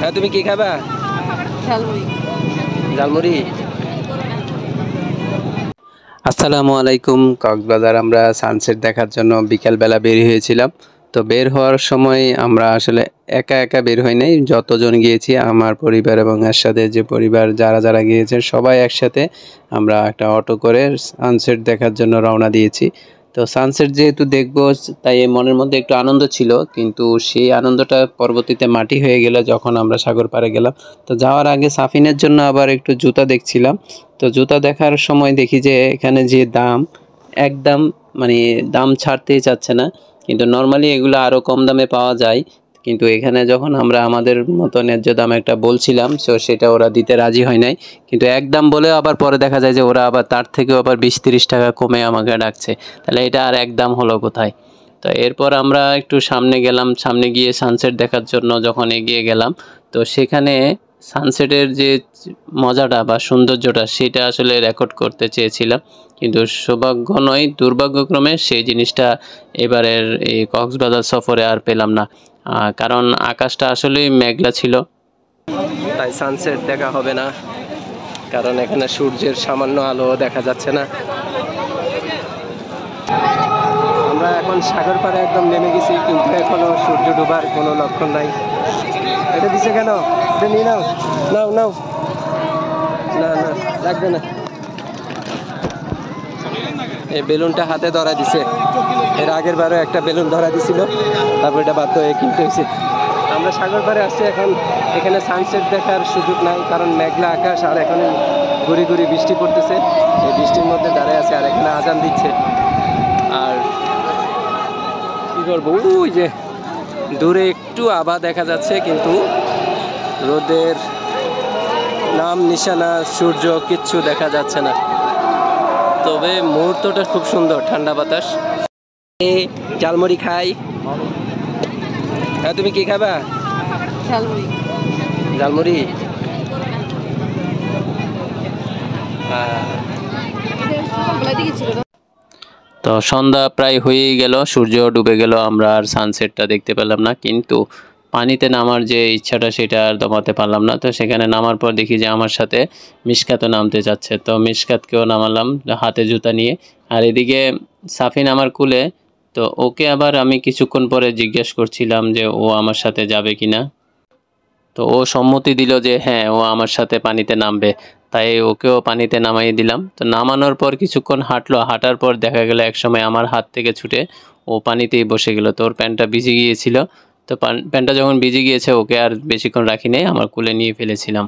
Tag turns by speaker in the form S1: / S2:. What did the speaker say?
S1: হ্যাঁ, তুমি কি খাবা?
S2: ঝালমুড়ি।
S1: ঝালমুড়ি। আসসালামু আলাইকুম। কক্সবাজার আমরা সানসেট দেখার জন্য বিকেলবেলা বের হয়েছিলাম। তো বের হওয়ার সময় আমরা আসলে একা একা বের হই নাই, যতজন গিয়েছি আমার পরিবার এবং এর সাথে যে পরিবার যারা যারা গিয়েছে সবাই একসাথে আমরা একটা অটো করে সানসেট দেখার জন্য রওনা দিয়েছি। তো সানসেট যেহেতু দেখবো তাই মনের মধ্যে একটু আনন্দ ছিল, কিন্তু সেই আনন্দটা পরবর্তীতে মাটি হয়ে গেল যখন আমরা সাগর পাড়ে গেলাম। তো যাওয়ার আগে সাফিনের জন্য আবার একটু জুতা দেখছিলাম। তো জুতা দেখার সময় দেখি যে এখানে যে দাম, একদম মানে দাম ছাড়তেই চাচ্ছে না, কিন্তু নর্মালি এগুলো আরও কম দামে পাওয়া যায়। কিন্তু এখানে যখন আমরা আমাদের মতো ন্যায্য দাম একটা বলছিলাম, সো সেটা ওরা দিতে রাজি হয় নাই। কিন্তু একদম বলে আবার পরে দেখা যায় যে ওরা আবার তার থেকেও আবার 20-30 টাকা কমে আমাকে ডাকছে। তাহলে এটা আর একদম হলো কোথায়? তো এরপর আমরা একটু সামনে গেলাম, সামনে গিয়ে সানসেট দেখার জন্য যখন এগিয়ে গেলাম, তো সেখানে সানসেটের যে মজাটা বা সৌন্দর্যটা সেটা আসলে রেকর্ড করতে চেয়েছিলাম, কিন্তু সৌভাগ্য নয় দুর্ভাগ্যক্রমে সেই জিনিসটা এবারের এই কক্সবাজার সফরে আর পেলাম না, কারণ আকাশটা আসলেই মেঘলা ছিল। তাই সানসেট দেখা হবে না, কারণ এখানে সূর্যের সামান্য আলো দেখা যাচ্ছে না। আমরা এখন সাগর পাড়ে একদম নেমে গেছি, কিন্তু এখনো সূর্য ডোবার কোনো লক্ষণ নাই। এটা দিছে কেন? এটা নিয়ে নাও, নাও নাও। না না, লাগবে না। এই বেলুনটা হাতে ধরা দিছে, এর আগের বারও একটা বেলুন ধরা দিছিল, তারপর এটা বাধ্য হয়ে কিনতে হয়েছে। আমরা সাগর পাড়ে আসছি, এখন এখানে সানসেট দেখার সুযোগ নাই, কারণ মেঘলা আকাশ আর এখানে ঘুরি ঘুরি বৃষ্টি পড়তেছে। এই বৃষ্টির মধ্যে দাঁড়িয়ে আছে, আর এখানে আজান দিচ্ছে। আর কি করবো, ওই যে দূরে একটু আভা দেখা যাচ্ছে, কিন্তু রোদের নাম নিশানা, সূর্য কিচ্ছু দেখা যাচ্ছে না। তবে মুহূর্তটা খুব সুন্দর, ঠান্ডা বাতাস। ঝালমুড়ি খাই। হ্যাঁ, তুমি কি খাবা?
S2: ঝালমুড়ি।
S1: ঝালমুড়ি। তো সন্ধ্যা প্রায় হয়েই গেল, সূর্য ডুবে গেল, আমরা আর সানসেটটা দেখতে পেলাম না। কিন্তু পানিতে নামার যে ইচ্ছাটা সেটা আর দমাতে পারলাম না। তো সেখানে নামার পর দেখি যে আমার সাথে মিশকাতও নামতে যাচ্ছে, তো মিশকাতকেও নামালাম হাতে জুতা নিয়ে। আর এদিকে সাফিন আমার কুলে, তো ওকে আবার আমি কিছুক্ষণ পরে জিজ্ঞেস করছিলাম যে ও আমার সাথে যাবে কিনা। তো ও সম্মতি দিল যে হ্যাঁ, ও আমার সাথে পানিতে নামবে, তাই ওকেও পানিতে নামাই দিলাম। তো নামানোর পর কিছুক্ষণ হাঁটলো, হাঁটার পর দেখা গেল একসময় আমার হাত থেকে ছুটে ও পানিতেই বসে গেল। তো ওর প্যান্টটা ভিজে গিয়েছিল, তো প্যান্টটা যখন ভিজে গিয়েছে ওকে আর বেশিক্ষণ রাখি নাই, আমার কুলে নিয়ে ফেলেছিলাম।